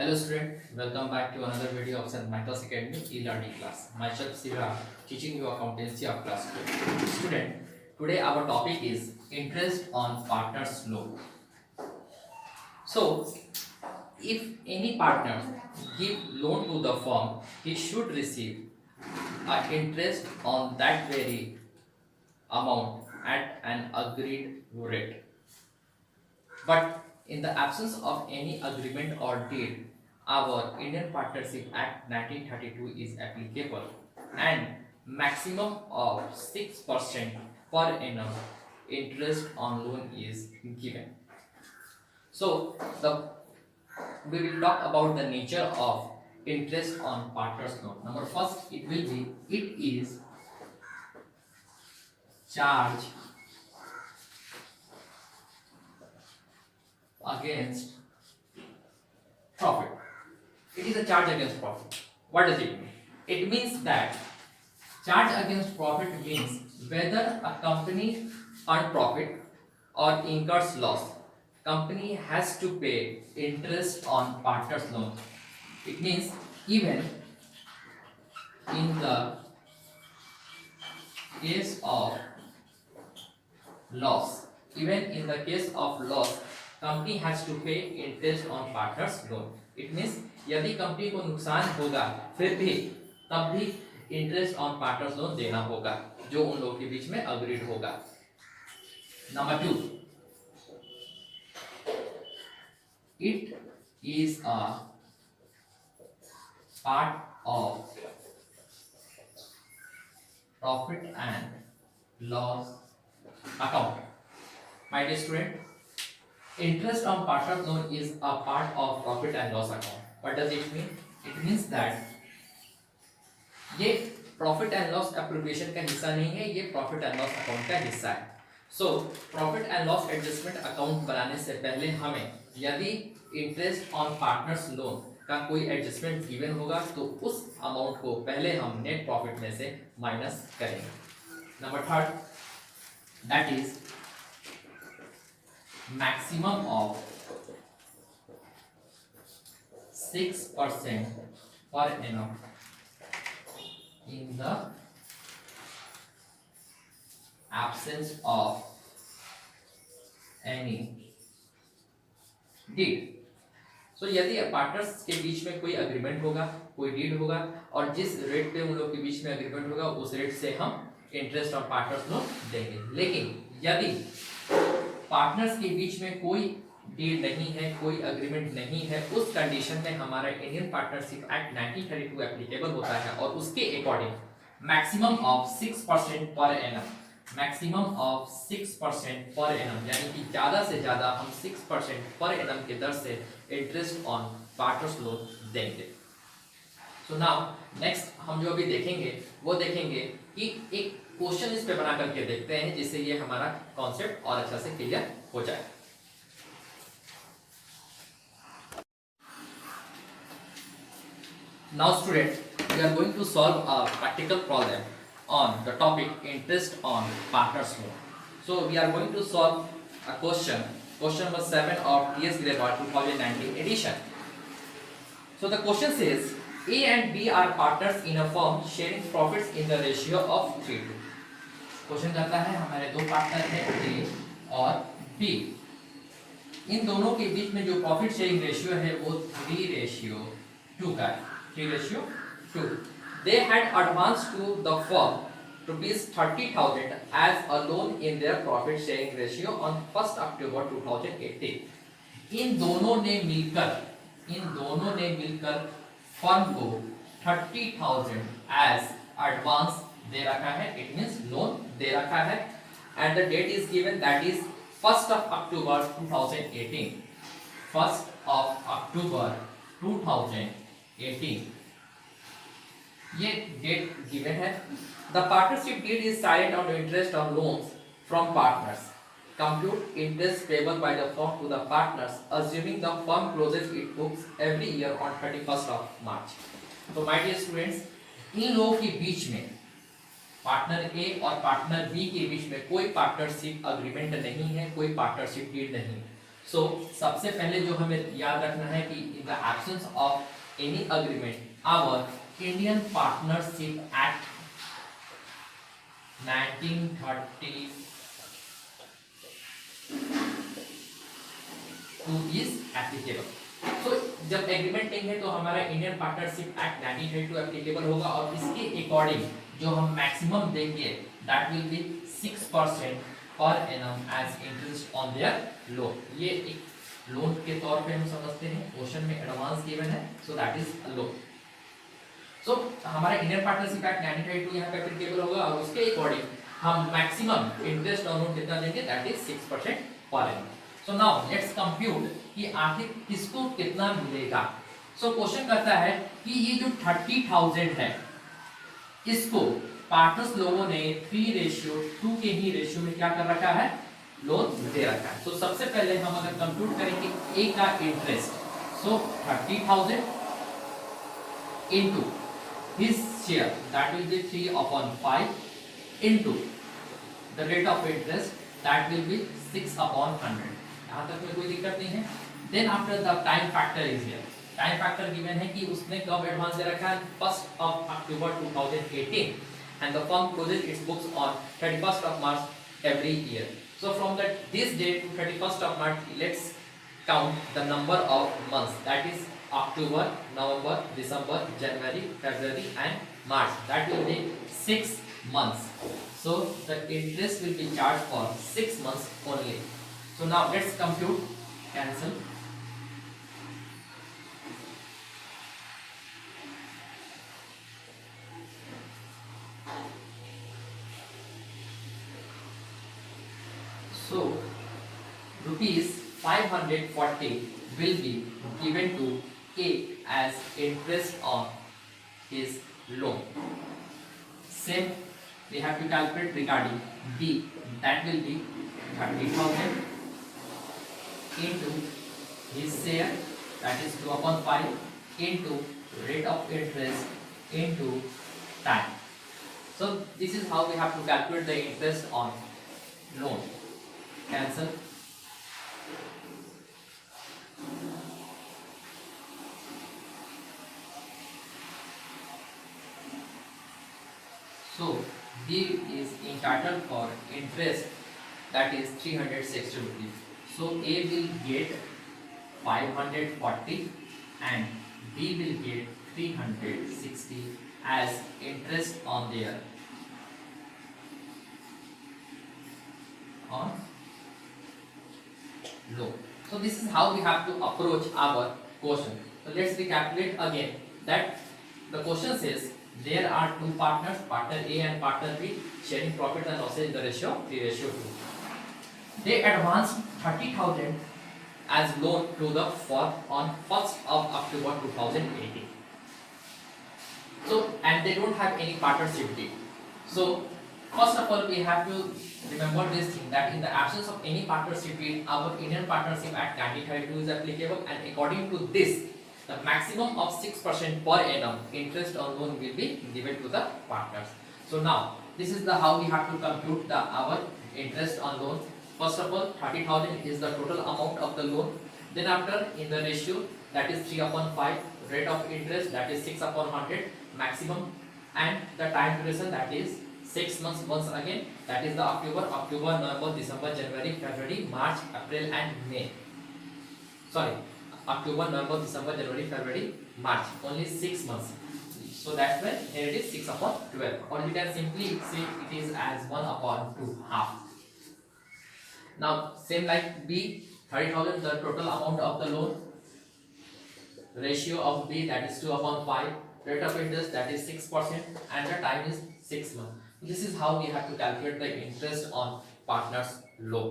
Hello student, welcome back to another video of St. Michael's Academy e-learning class. Myself Sira, teaching you accountancy of class 2. Student, today our topic is interest on partner's loan. So, if any partner give loan to the firm, he should receive interest on that very amount at an agreed rate. But in the absence of any agreement or deed, our Indian Partnership Act 1932 is applicable and maximum of 6% per annum interest on loan is given. So we will talk about the nature of interest on partners loan. Number first, it is charge against profit. It is a charge against profit. What does it mean? It means that charge against profit means whether a company earns profit or incurs loss, company has to pay interest on partner's loan. It means even in the case of loss, company has to pay interest on partner's loan. It means यदि company को नुकसान होगा फिर भी तब भी interest on partners loan देना होगा जो उन लोगों के बीच में अग्रीड होगा. Number 2, it is a part of profit and loss account. My dear student, interest on partner loan is a part of profit and loss account. What does it mean? It means that ये profit and loss appropriation का हिस्सा नहीं है, ये profit and loss account का हिस्सा है. So profit and loss adjustment account बनाने से पहले हमें यदि इंटरेस्ट ऑन पार्टनर्स लोन का कोई एडजस्टमेंट गिवन होगा तो उस अमाउंट को पहले हम नेट प्रॉफिट में से माइनस करेंगे. Number 3, that is maximum of 6% per annum in the absence of any deed. So यदि पार्टनर्स के बीच में कोई अग्रीमेंट होगा, कोई डीड होगा और जिस रेट पे उन लोग के बीच में अग्रीमेंट होगा उस रेट से हम इंटरेस्ट ऑन पार्टनर्स लोन देंगे. लेकिन यदि पार्टनर्स के बीच में कोई डील नहीं है, कोई अग्रीमेंट नहीं है, उस कंडीशन में हमारा इंडियन पार्टनरशिप एक्ट 1932 एप्लीकेबल होता है और उसके according maximum of 6% per annum, maximum of 6% per annum यानी कि ज्यादा से ज्यादा हम 6% पर एनम के दर से इंटरेस्ट ऑन पार्टनर्स लोन देंगे. सो नाउ नेक्स्ट हम जो अभी देखेंगे वो देखेंगे कि एक क्वेश्चन इस पे बना करके देखते हैं जिससे ये हमारा कॉन्सेप्ट और अच्छा से क्लियर हो जाए. Now student, we are going to solve a practical problem on the topic interest on partners loan. So we are going to solve a question number 7 of TS Grewal 2019 edition. So the question says A and B are partners in a firm sharing profits in the ratio of 3:2. Question करता है हमारे दो partner हैं A और B. इन दोनों के बीच में जो प्रॉफिट शेयरिंग रेशियो है वो 3:2 का है. 3:2. They had advanced to the firm rupees 30,000 as a loan in their profit sharing ratio on 1st October 2018. इन दोनों ने मिलकर फर्म को 30,000 एज एडवांस दे रखा है. इट मींस लोन दे रखा है and the date is given that is 1st October 2018. 1st October 2018 ये डेट गिवन है. The partnership deed is signed on interest on loans from partners. Compute interest payable by the firm to the partners, assuming the firm closes its books every year on 31st of March. तो my dear students, इन लोगों के बीच में partner ए और partner B के बीच में कोई partnership agreement नहीं है, कोई पार्टनरशिप डीड नहीं. सो सबसे पहले जो हमें याद रखना है कि in the absence of any agreement our Indian Partnership Act 1932 is applicable. So जब एग्रीमेंट लेंगे तो हमारा इंडियन पार्टनरशिप एक्ट 1932 एप्लीकेबल होगा और इसके अकॉर्डिंग जो हम मैक्सिमम देंगे that will be 6% per annum as interest on their loan. ये एक लोन के तौर पे हम समझते हैं, क्वेश्चन में एडवांस गिवन है, so that is a loan. So हमारा इंडियन पार्टनरशिप एक्ट 1932 यहाँ पे एप्लीकेबल होगा और उसके अकॉर्डिंग हम मैक्सिमम इंटरेस्ट ऑन लोन कितना देंगे that is 6% per annum. So now let's compute कि आखिर किसको कितना मिलेगा। सो क्वेश्चन कहता है कि ये जो 30,000 है इसको पार्टनर्स लोगों ने 3:2 के ही रेशियो में क्या कर रखा है, लोन दे रखा है। तो सबसे पहले हम अगर कंप्यूट करेंगे ए का interest, so 30,000 into his share that will be 3/5 into the rate of interest that will be 6/100। यहाँ तक में कोई दिक्कत नहीं है। Then after the time factor is here, time factor given है कि उसने कब एडवांस दे रखा है, 1 October 2018 and the firm closes its books on 31st of March every year. So from this day to 31st of March, let's count the number of months, that is October, November, December, January, February and March. That will be 6 months. So the interest will be charged for 6 months only. So now let's compute, cancel. So rupees 540 will be given to A as interest on his loan. Same we have to calculate regarding B, that will be 30,000 into his share, that is 2/5 into rate of interest into time. So this is how we have to calculate the interest on loan. Cancel. So B is entitled for interest, that is 360 rupees. So A will get 540 and B will get 360 as interest on their on loan. So this is how we have to approach our question. So let's recapitulate again that the question says there are two partners, partner A and partner B, sharing profit and losses in the ratio 3:2. They advanced 30,000 as loan to the firm on 1st of October 2018. So and they don't have any partnership deed. So first of all, we have to remember this thing that in the absence of any partnership deed, our Indian Partnership Act 1932 is applicable, and according to this, the maximum of 6% per annum interest on loan will be given to the partners. So now this is the how we have to compute the our interest on loan. First of all, 30,000 is the total amount of the loan. Then after in the ratio that is 3/5, rate of interest that is 6/100 maximum, and the time duration that is 6 months once again, that is the October, November, December, January, February, March, April and May. Sorry, October, November, December, January, February, March. Only 6 months. So that's why here it is 6/12. Or you can simply say it is as 1/2 half. Now same like B, 30,000 the total amount of the loan. Ratio of B that is 2/5. Rate of interest that is 6% and the time is 6 months. This is how we have to calculate the interest on partners loan.